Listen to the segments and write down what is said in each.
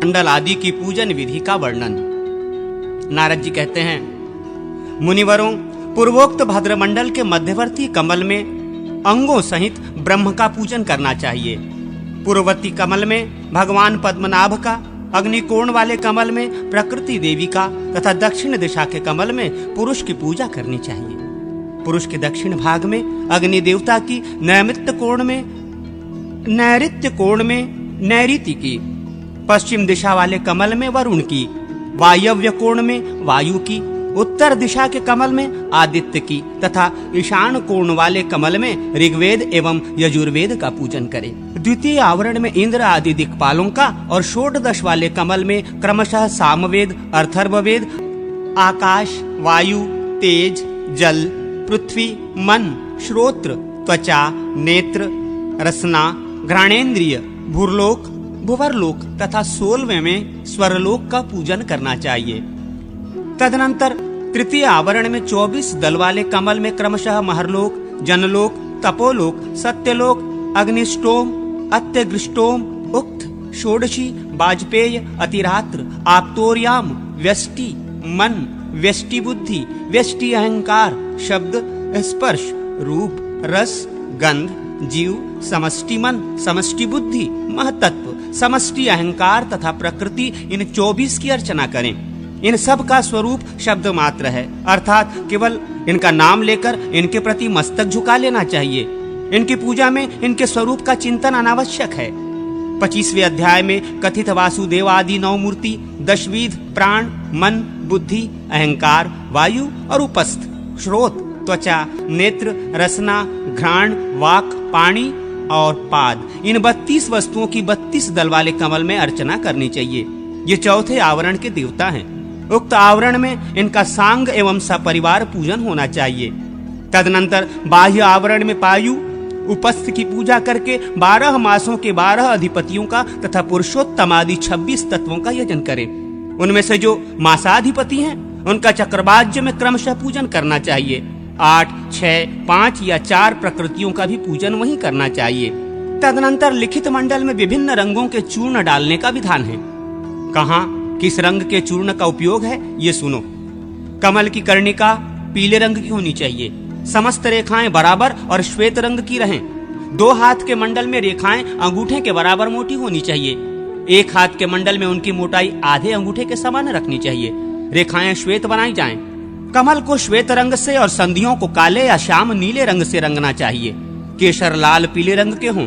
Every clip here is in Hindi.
मंडल आदि की पूजन विधि का वर्णन। नारद जी कहते हैं, मुनिवरों, पूर्वोक्त भद्रमंडल के मध्यवर्ती कमल में अंगों सहित ब्रह्म का पूजन करना चाहिए। पूर्ववर्ती कमल में भगवान पद्मनाभ का, अग्निकोण वाले कमल में प्रकृति देवी का तथा दक्षिण दिशा के कमल में पुरुष की पूजा करनी चाहिए। पुरुष के दक्षिण भाग में अग्नि देवता की, नैऋत्य कोण में नैऋति की, पश्चिम दिशा वाले कमल में वरुण की, वायव्य कोण में वायु की, उत्तर दिशा के कमल में आदित्य की तथा ईशान कोण वाले कमल में ऋग्वेद एवं यजुर्वेद का पूजन करें। द्वितीय आवरण में इंद्र आदि दिक्पालों का और षोडश वाले कमल में क्रमशः सामवेद, अथर्ववेद, आकाश, वायु, तेज, जल, पृथ्वी, मन, श्रोत्र, त्वचा, नेत्र, रसना, घ्राणेन्द्रिय, भूर्लोक, भुवरलोक तथा 16वें में स्वरलोक का पूजन करना चाहिए। तदनंतर तृतीय आवरण में 24 दल वाले कमल में क्रमशः महरलोक, जनलोक, तपोलोक, सत्यलोक, अग्निष्टोम, अत्यग्रिष्टोम, उक्त, षोडशी, वाजपेय, अतिरात्र, आप्तोर्याम, व्यष्टि, मन, व्यष्टि बुद्धि, व्यष्टि अहंकार, शब्द, स्पर्श, रूप, रस, गंध, जीव, समष्टि मन, समष्टि बुद्धि, महतत्व, समष्टि अहंकार तथा प्रकृति, इन 24 की अर्चना करें। इन सब का स्वरूप शब्द मात्र है, अर्थात केवल इनका नाम लेकर इनके प्रति मस्तक झुका लेना चाहिए। इनकी पूजा में इनके स्वरूप का चिंतन अनावश्यक है। 25वें अध्याय में कथित वासुदेव आदि 9 मूर्ति, 10 विध प्राण, मन, बुद्धि, अहंकार, वायु और उपस्थ, श्रोत, त्वचा, नेत्र, रसना, घ्राण, वाक, पाणी और पाद, इन 32 वस्तुओं की 32 दल वाले कमल में अर्चना करनी चाहिए। ये चौथे आवरण के देवता हैं। उक्त आवरण में इनका सांग एवं सपरिवार पूजन होना चाहिए। तदनंतर बाह्य आवरण में पायु, उपस्थ की पूजा करके 12 मासों के 12 अधिपतियों का तथा पुरुषोत्तम आदि 26 तत्वों का यजन करें। उनमें से जो मासाधिपति हैं उनका चक्रवाज्य में क्रमशः पूजन करना चाहिए। 8, 6, 5 या 4 प्रकृतियों का भी पूजन वहीं करना चाहिए। तदनंतर लिखित मंडल में विभिन्न रंगों के चूर्ण डालने का विधान है। कहाँ किस रंग के चूर्ण का उपयोग है, ये सुनो। कमल की कर्णिका पीले रंग की होनी चाहिए। समस्त रेखाएं बराबर और श्वेत रंग की रहें। 2 हाथ के मंडल में रेखाएं अंगूठे के बराबर मोटी होनी चाहिए। 1 हाथ के मंडल में उनकी मोटाई आधे अंगूठे के समान रखनी चाहिए। रेखाएं श्वेत बनाई जाएं। कमल को श्वेत रंग से और संधियों को काले या श्याम नीले रंग से रंगना चाहिए। केसर लाल पीले रंग के हों।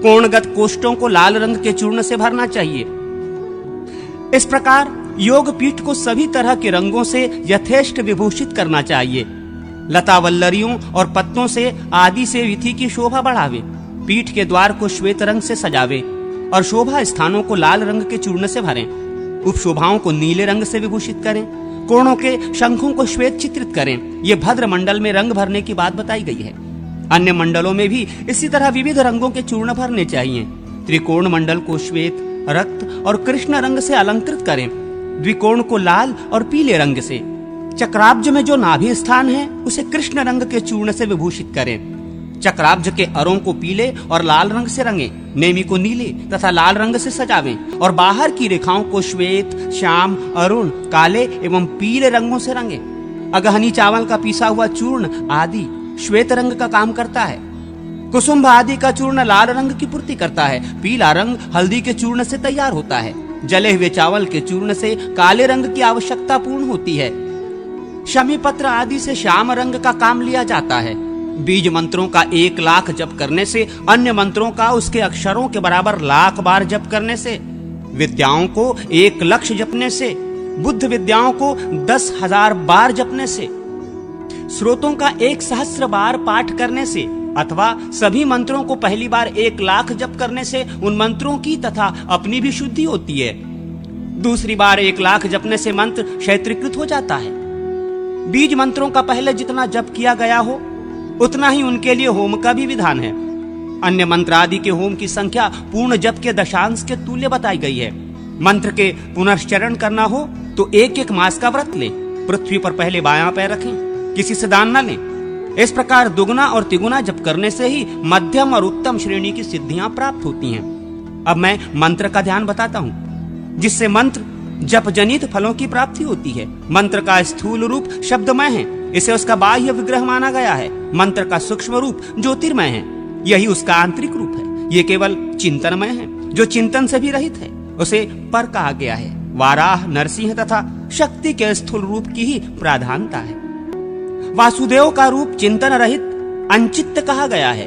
कोणगत कोष्ठों को लाल रंग के चूर्ण से भरना चाहिए। इस प्रकार योग पीठ को सभी तरह के रंगों से यथेष्ट विभूषित करना चाहिए। लता वल्लरियों और पत्तों से आदि से विधि की शोभा बढ़ावे। पीठ के द्वार को श्वेत रंग से सजावे और शोभा स्थानों को लाल रंग के चूर्ण से भरें। उपशोभाओं को नीले रंग से विभूषित करें। कोणों के शंखों को श्वेत चित्रित करें। ये भद्र मंडल में रंग भरने की बात बताई गई है। अन्य मंडलों में भी इसी तरह विविध रंगों के चूर्ण भरने चाहिए। त्रिकोण मंडल को श्वेत, रक्त और कृष्ण रंग से अलंकृत करें। द्विकोण को लाल और पीले रंग से। चक्राब्ज में जो नाभि स्थान है उसे कृष्ण रंग के चूर्ण से विभूषित करें। चक्राब्ज के अरों को पीले और लाल रंग से रंगें। नेमी को नीले तथा लाल रंग से सजावें और बाहर की रेखाओं को श्वेत, श्याम, अरुण, काले एवं पीले रंगों से रंगें। अगहनी चावल का पीसा हुआ चूर्ण आदि श्वेत रंग का काम करता है। कुसुम्भ आदि का चूर्ण लाल रंग की पूर्ति करता है। पीला रंग हल्दी के चूर्ण से तैयार होता है। जले हुए चावल के चूर्ण से काले रंग की आवश्यकता पूर्ण होती है। शमी पत्र आदि से श्याम रंग का काम लिया जाता है। बीज मंत्रों का 1 लाख जप करने से, अन्य मंत्रों का उसके अक्षरों के बराबर लाख बार जप करने से, विद्याओं को 1 लक्ष जपने से, बुद्ध विद्याओं को 10,000 बार जपने से, स्रोतों का 1 सहस्र बार पाठ करने से अथवा सभी मंत्रों को पहली बार 1 लाख जप करने से उन मंत्रों की तथा अपनी भी शुद्धि होती है। दूसरी बार 1 लाख जपने से मंत्र क्षेत्रीकृत हो जाता है। बीज मंत्रों का पहले जितना जप किया गया हो उतना ही उनके लिए होम का भी विधान है। अन्य मंत्र आदि के होम की संख्या पूर्ण जप के दशांश के तुल्य बताई गई है। मंत्र के पुनश्चरण करना हो तो 1-1 मास का व्रत लें। पृथ्वी पर पहले बायां पैर रखें, किसी से दान न लें। इस प्रकार दुगुना और तिगुना जप करने से ही मध्यम और उत्तम श्रेणी की सिद्धियां प्राप्त होती हैं। अब मैं मंत्र का ध्यान बताता हूं। जिससे मंत्र जप जनित फलों की प्राप्ति होती है। मंत्र का स्थूल रूप शब्दमय है, इसे उसका बाह्य विग्रह माना गया है। मंत्र का सूक्ष्म रूप ज्योतिर्मय है, यही उसका आंतरिक रूप है। ये केवल चिंतनमय है, जो चिंतन से भी रहित है उसे पर कहा गया है। वाराह, नरसिंह तथा शक्ति के स्थूल रूप की ही प्राधानता है। वासुदेव का रूप चिंतन रहित अनचित्त कहा गया है।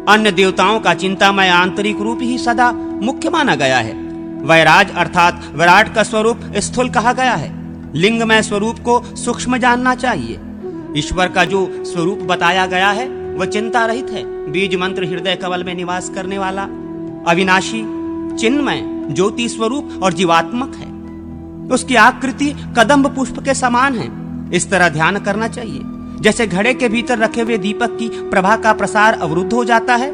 अन्य देवताओं का चिंतामय आंतरिक रूप ही सदा मुख्य माना गया है। वैराज अर्थात विराट का स्वरूप स्थूल कहा गया है। लिंगमय स्वरूप को सूक्ष्म जानना चाहिए। ईश्वर का जो स्वरूप बताया गया है वह चिंता रहित है। बीज मंत्र हृदय कमल में निवास करने वाला अविनाशी, चिन्मय, ज्योति स्वरूप और जीवात्मक है। उसकी आकृति कदम्ब पुष्प के समान है। इस तरह ध्यान करना चाहिए। जैसे घड़े के भीतर रखे हुए दीपक की प्रभा का प्रसार अवरुद्ध हो जाता है,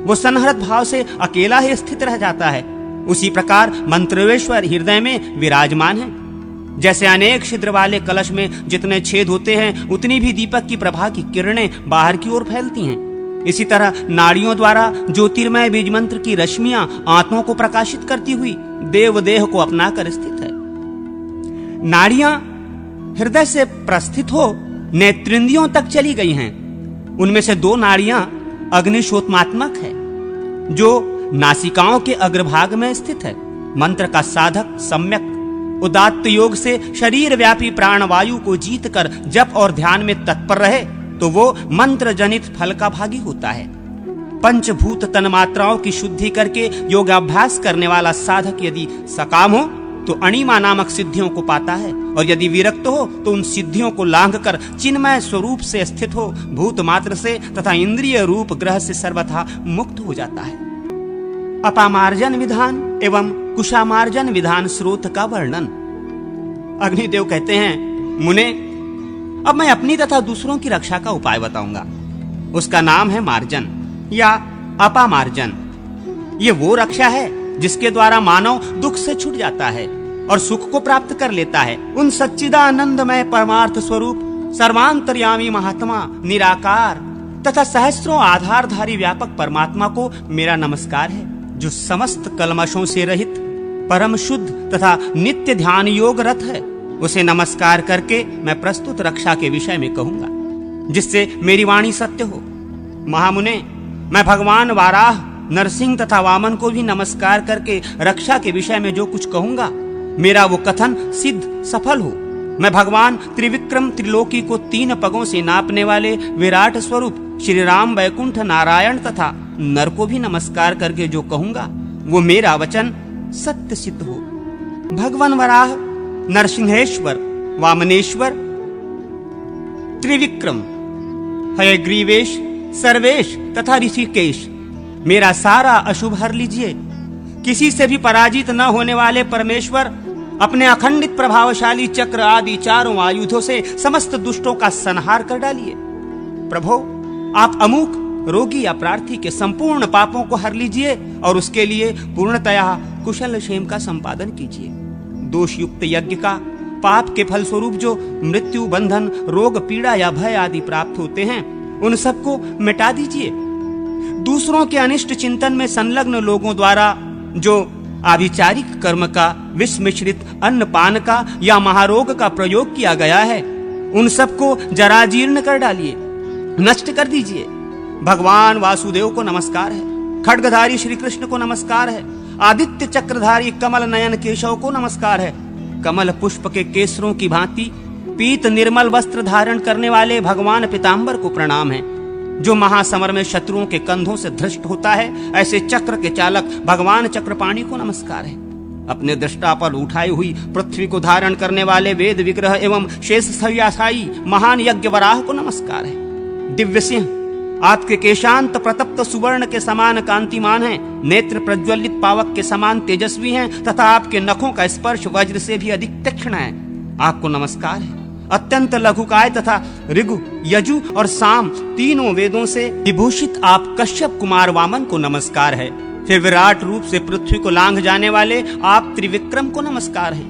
वो सन्हत भाव से अकेला ही स्थित रह जाता है, उसी प्रकार मंत्रेश्वर हृदय में विराजमान है। जैसे अनेक छिद्र वाले कलश में जितने छेद होते हैं, उतनी भी दीपक की प्रभा की किरणें बाहर की ओर फैलती हैं। इसी तरह नाड़ियों द्वारा ज्योतिर्मय बीज मंत्र की रश्मियां आत्माओं को प्रकाशित करती हुई देवदेह को अपनाकर स्थित है। नाड़ियां हृदय से प्रस्थित हो नेत्रेंद्रियों तक चली गई हैं। उनमें से 2 नाड़ियां अग्निशोत्मात्मक है, जो नासिकाओं के अग्रभाग में स्थित है। मंत्र का साधक सम्यक उदात्त योग से शरीर व्यापी प्राणवायु को जीतकर जप और ध्यान में तत्पर रहे तो वो मंत्र जनित फल का भागी होता है। पंचभूत तन्मात्राओं की शुद्धि करके योगाभ्यास करने वाला साधक यदि सकाम हो तो अणिमा नामक सिद्धियों को पाता है, और यदि विरक्त हो तो उन सिद्धियों को लांघकर चिन्मय स्वरूप से स्थित हो भूत मात्र से तथा इंद्रिय रूप ग्रह से सर्वथा मुक्त हो जाता है। अपामार्जन विधान एवं कुशामार्जन विधान स्रोत का वर्णन। अग्निदेव कहते हैं, मुने, अब मैं अपनी तथा दूसरों की रक्षा का उपाय बताऊंगा। उसका नाम है मार्जन या अपामार्जन। ये वो रक्षा है जिसके द्वारा मानव दुख से छूट जाता है और सुख को प्राप्त कर लेता है। उन सच्चिदानंदमय परमार्थ स्वरूप सर्वांतर्यामी महात्मा निराकार तथा सहस्त्रों आधारधारी व्यापक परमात्मा को मेरा नमस्कार है, जो समस्त कल्मशों से रहित परम शुद्ध तथा नित्य ध्यान योग रत है। उसे नमस्कार करके मैं प्रस्तुत रक्षा के विषय में कहूंगा, जिससे मेरी वाणी सत्य हो। महामुने, मैं भगवान वाराह, नरसिंह तथा वामन को भी नमस्कार करके रक्षा के विषय में जो कुछ कहूंगा, मेरा वो कथन सिद्ध सफल हो। मैं भगवान त्रिविक्रम त्रिलोकी को 3 पगों से नापने वाले विराट स्वरूप श्री राम, वैकुंठ, नारायण तथा नर को भी नमस्कार करके जो कहूंगा, वो मेरा वचन सत्य सिद्ध हो। भगवान वराह, नरसिंहेश्वर, वामनेश्वर, त्रिविक्रम, हयग्रीवेश, सर्वेश तथा ऋषिकेश, मेरा सारा अशुभ हर लीजिए। किसी से भी पराजित न होने वाले परमेश्वर अपने अखंडित प्रभावशाली चक्र आदि 4 आयुधों से समस्त दुष्टों का संहार कर डालिए। प्रभो, आप अमूक रोगी या प्रार्थी के संपूर्ण पापों को हर लीजिए और उसके लिए पूर्णतया कुशल क्षेम का संपादन कीजिए। दोष युक्त यज्ञ का पाप के फल स्वरूप जो मृत्यु, बंधन, रोग, पीड़ा या भय आदि प्राप्त होते हैं, उन सबको मिटा दीजिए। दूसरों के अनिष्ट चिंतन में संलग्न लोगों द्वारा जो आभिचारिक कर्म का, विष मिश्रित अन्नपान का या महारोग का प्रयोग किया गया है, उन सबको जराजीर्ण कर डालिए, नष्ट कर दीजिए। भगवान वासुदेव को नमस्कार है, खड्गधारी श्री कृष्ण को नमस्कार है, आदित्य चक्रधारी कमल नयन केशव को नमस्कार है। कमल पुष्प के केसरों की भांति पीत निर्मल वस्त्र धारण करने वाले भगवान पीताम्बर को प्रणाम है, जो महासमर में शत्रुओं के कंधों से धृष्ट होता है। ऐसे चक्र के चालक भगवान चक्रपाणी को नमस्कार है। अपने दृष्टा पर उठाई हुई पृथ्वी को धारण करने वाले वेद विग्रह एवं शेष शय्याशायी महान यज्ञ वराह को नमस्कार है। दिव्य सिंह, आपके केशांत प्रतप्त सुवर्ण के समान कांतिमान हैं, नेत्र प्रज्वलित पावक के समान तेजस्वी हैं तथा आपके नखों का स्पर्श वज्र से भी अधिक तीक्ष्ण है। आपको नमस्कार है। अत्यंत लघुकाय तथा ऋगु, यजु और साम तीनों वेदों से विभूषित आप कश्यप कुमार वामन को नमस्कार है। फिर विराट रूप से पृथ्वी को लांघ जाने वाले आप त्रिविक्रम को नमस्कार है।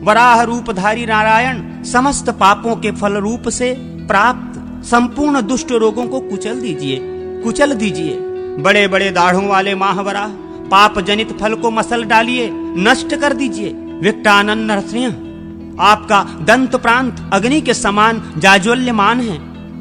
वराह रूपधारी नारायण समस्त पापों के फल रूप से प्राप्त संपूर्ण दुष्ट रोगों को कुचल दीजिए। बड़े बड़े दाढ़ों वाले महावराह पाप जनित फल को मसल डालिए, नष्ट कर दीजिए। विकटानन नरसिंह, आपका दंत प्रांत अग्नि के समान जाज्वल्यमान है।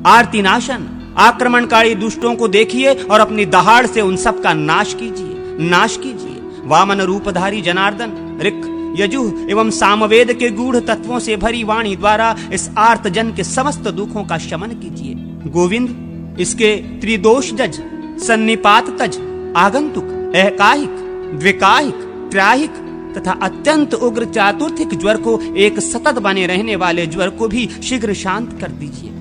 आरती नाशन, आक्रमणकारी दुष्टों को देखिए और अपनी दहाड़ से उन सब का नाश कीजिए, नाश कीजिए। वामन रूपधारी जनार्दन, ऋक, यजुः एवं सामवेद के गूढ़ तत्वों से भरी वाणी द्वारा इस आर्त जन के समस्त दुखों का शमन कीजिए। गोविंद, इसके त्रिदोष जज, सन्निपात तज, आगंतुक, एकाहिक, द्विकाहिक, त्राहिक तथा अत्यंत उग्र चातुर्थिक ज्वर को एक सतत बने रहने वाले ज्वर को भी शीघ्र शांत कर दीजिए।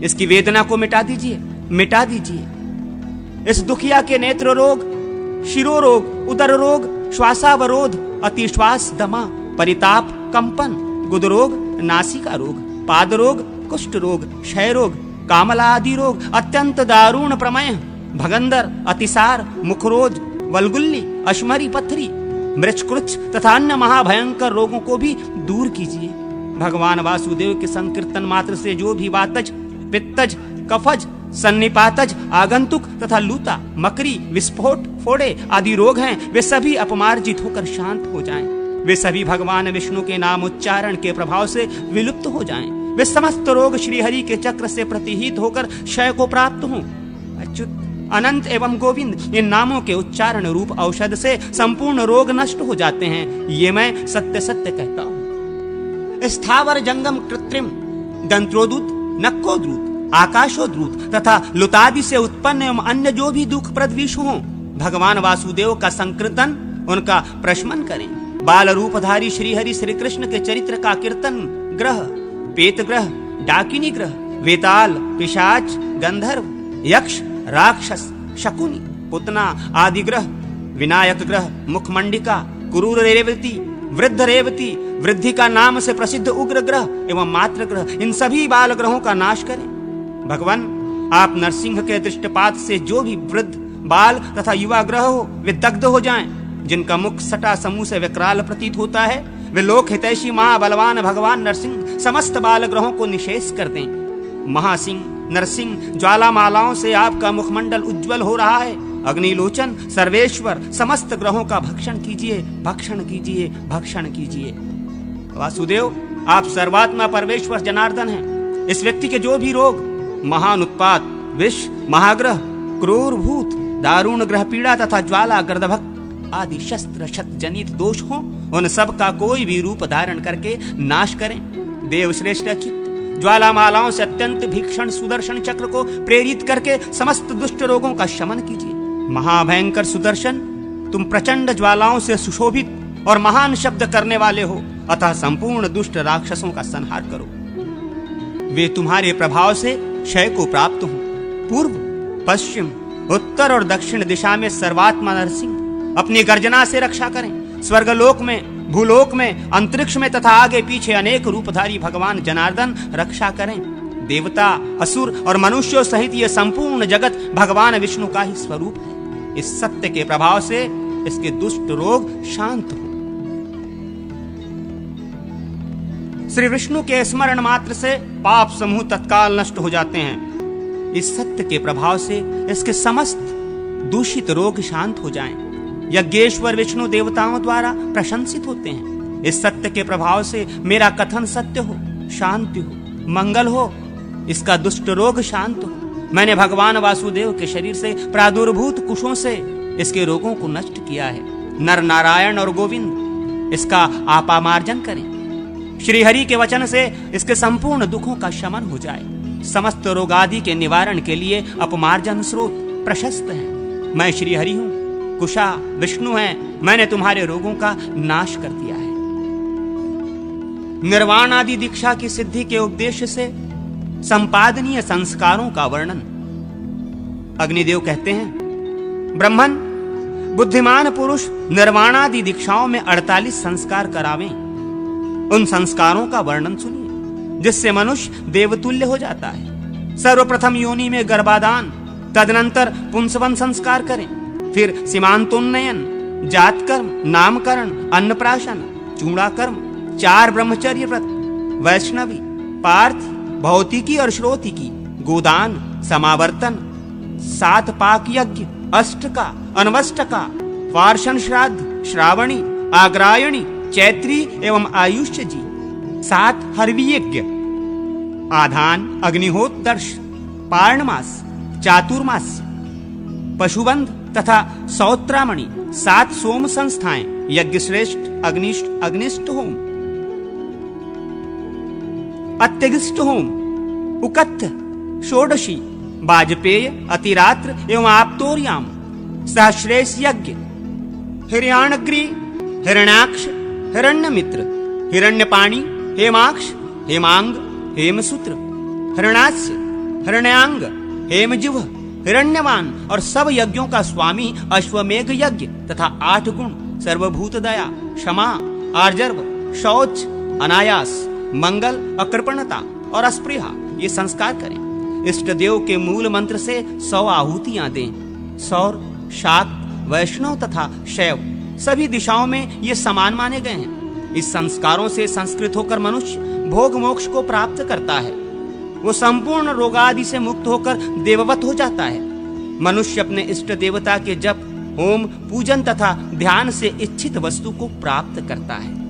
इसकी वेदना को मिटा दीजिए, मिटा दीजिए। इस दुखिया के नेत्र रोग, शिरोरोग, उदर रोग, श्वासावरोध, अतिश्वास दमा, परिताप, कंपन, गुदरोग, नासिका रोग, पाद रोग, कुष्ठ रोग, क्षय रोग, कामला आदि रोग, अत्यंत दारुण प्रमेह, भगंदर, अतिसार, मुखरोज, वलगुल्ली, अश्मरी पथरी, मृच्छकृच्छ तथा अन्य महाभयंकर रोगों को भी दूर कीजिए। भगवान वासुदेव के संकीर्तन मात्र से जो भी वातज, पित्तज, कफज, सन्निपातज, आगंतुक तथा लूता, मकरी, विस्फोट, फोड़े आदि रोग हैं, वे सभी अपमार्जित होकर शांत हो जाएं। वे सभी भगवान विष्णु के नाम उच्चारण के प्रभाव से विलुप्त हो जाएं। वे समस्त रोग श्रीहरि के चक्र से प्रतिहित होकर क्षय को प्राप्त हों। अच्युत, अनंत एवं गोविंद इन नामों के उच्चारण रूप औषध से संपूर्ण रोग नष्ट हो जाते हैं, ये मैं सत्य सत्य कहता हूं। स्थावर जंगम कृत्रिम, दंत्रोदूत, नक्कोद्रूत, आकाशोद्रूत तथा लुतादि से उत्पन्न एवं अन्य जो भी दुखप्रद विष हों, भगवान वासुदेव का संकीर्तन, उनका प्रशमन करें। बाल रूपधारी श्रीहरि श्री कृष्ण के चरित्र का कीर्तन ग्रह, पेत ग्रह, डाकिनी ग्रह, वेताल, पिशाच, गंधर्व, यक्ष, राक्षस, शकुनी, पुतना आदि ग्रह, विनायक ग्रह, मुखमंडिका, क्रूर रेवती, वृद्ध रेवती, वृद्धि का नाम से प्रसिद्ध उग्र ग्रह एवं मात्र ग्रह, इन सभी बाल ग्रहों का नाश करें। भगवान, आप नरसिंह के दृष्टपात से जो भी वृद्ध, बाल तथा युवा ग्रह हो, वे दग्ध हो जाएं। जिनका मुख सटा समूह से विकराल प्रतीत होता है, वे लोक हितैषी महाबलवान भगवान नरसिंह समस्त बाल ग्रहों को निशेष कर दें। महासिंह नरसिंह, ज्वालामालाओं से आपका मुखमंडल उज्जवल हो रहा है। अग्निलोचन सर्वेश्वर, समस्त ग्रहों का भक्षण कीजिए, भक्षण कीजिए, भक्षण कीजिए। वासुदेव, आप सर्वात्मा परमेश्वर जनार्दन हैं। इस व्यक्ति के जो भी रोग, महान उत्पात, विष, महाग्रह, क्रूर भूत, दारुण ग्रह पीड़ा तथा ज्वाला, गर्दभक्त आदि शस्त्र शत जनित दोष हो, उन सब का कोई भी रूप धारण करके नाश करें। देव श्रेष्ठ अच्युत, ज्वालामालाओं से अत्यंत भीषण सुदर्शन चक्र को प्रेरित करके समस्त दुष्ट रोगों का शमन कीजिए। महाभयंकर सुदर्शन, तुम प्रचंड ज्वालाओं से सुशोभित और महान शब्द करने वाले हो, अतः संपूर्ण दुष्ट राक्षसों का संहार करो। वे तुम्हारे प्रभाव से क्षय को प्राप्त हो। पूर्व, पश्चिम, उत्तर और दक्षिण दिशा में सर्वात्मा नरसिंह अपनी गर्जना से रक्षा करें। स्वर्गलोक में, भूलोक में, अंतरिक्ष में तथा आगे पीछे अनेक रूपधारी भगवान जनार्दन रक्षा करें। देवता, असुर और मनुष्यों सहित यह संपूर्ण जगत भगवान विष्णु का ही स्वरूप है। इस सत्य के प्रभाव से इसके दुष्ट रोग शांत हो। श्री विष्णु के स्मरण मात्र से पाप समूह तत्काल नष्ट हो जाते हैं। इस सत्य के प्रभाव से इसके समस्त दूषित रोग शांत हो जाएं। यज्ञेश्वर विष्णु देवताओं द्वारा प्रशंसित होते हैं। इस सत्य के प्रभाव से मेरा कथन सत्य हो, शांति हो, मंगल हो, इसका दुष्ट रोग शांत हो। मैंने भगवान वासुदेव के शरीर से प्रादुर्भूत कुशों से इसके रोगों को नष्ट किया है। नर नारायण और गोविंद इसका आपामार्जन करें। श्रीहरि के वचन से इसके संपूर्ण दुखों का शमन हो जाए। समस्त रोगादि के निवारण के लिए अपमार्जन स्रोत प्रशस्त है। मैं श्रीहरि हूं, कुशा विष्णु है। मैंने तुम्हारे रोगों का नाश कर दिया है। निर्वाण आदि दीक्षा की सिद्धि के उद्देश्य से संपादनीय संस्कारों का वर्णन। अग्निदेव कहते हैं, ब्रह्मन, बुद्धिमान पुरुष निर्वाणादि दीक्षाओं में 48 संस्कार करावें। उन संस्कारों का वर्णन सुनिए, जिससे मनुष्य देवतुल्य हो जाता है। सर्वप्रथम योनि में गर्भाधान, तदनंतर पुंसवन संस्कार करें। फिर सीमांतोन्नयन, जातकर्म, नामकरण, अन्नप्राशन, चूड़ाकर्म, 4 ब्रह्मचर्य व्रत, वैष्णवी, पार्थ, भौतिकी और श्रोतिकी, गोदान, समावर्तन, 7 पाक यज्ञ, अष्टका, अनवष्टका, वार्षण श्राद्ध, श्रावणी, आग्रायणी, चैत्री एवं आयुष्य जी। 7 हर्वियज्ञ, आधान, अग्निहोत्रदर्श, पार्णमास, चातुर्मास्य, पशुबंध तथा सौत्रामणि। 7 सोम संस्थाएं, यज्ञ श्रेष्ठ, अग्निष्ठ होम, अत्यगिष्ट होम, उकत्थ, षोडशी, वाजपेय, अतिरात्र एवं आप्तोर्याम, सहश्रेष यज्ञ, हिरण्याग्रि, हिरण्याक्ष, हिरण्यमित्र, हिरण्यपाणि, हेमाक्ष, हेमांग, हेमसूत्र, हिरण्यास्य, हिरण्याङ्ग, हेमजिह्व, हिरण्यवान और सब यज्ञों का स्वामी अश्वमेघ यज्ञ तथा 8 गुण, सर्वभूत दया, क्षमा, आर्जव, शौच, अनायास, मंगल, अकृपणता और अस्पृहा, ये संस्कार करें। इष्ट देव के मूल मंत्र से 100 आहुतियां दें। सौर, शाक्त, वैष्णव तथा शैव सभी दिशाओं में ये समान माने गए हैं। इस संस्कारों से संस्कृत होकर मनुष्य भोग मोक्ष को प्राप्त करता है। वो संपूर्ण रोगादि से मुक्त होकर देववत हो जाता है। मनुष्य अपने इष्ट देवता के जप, होम, पूजन तथा ध्यान से इच्छित वस्तु को प्राप्त करता है।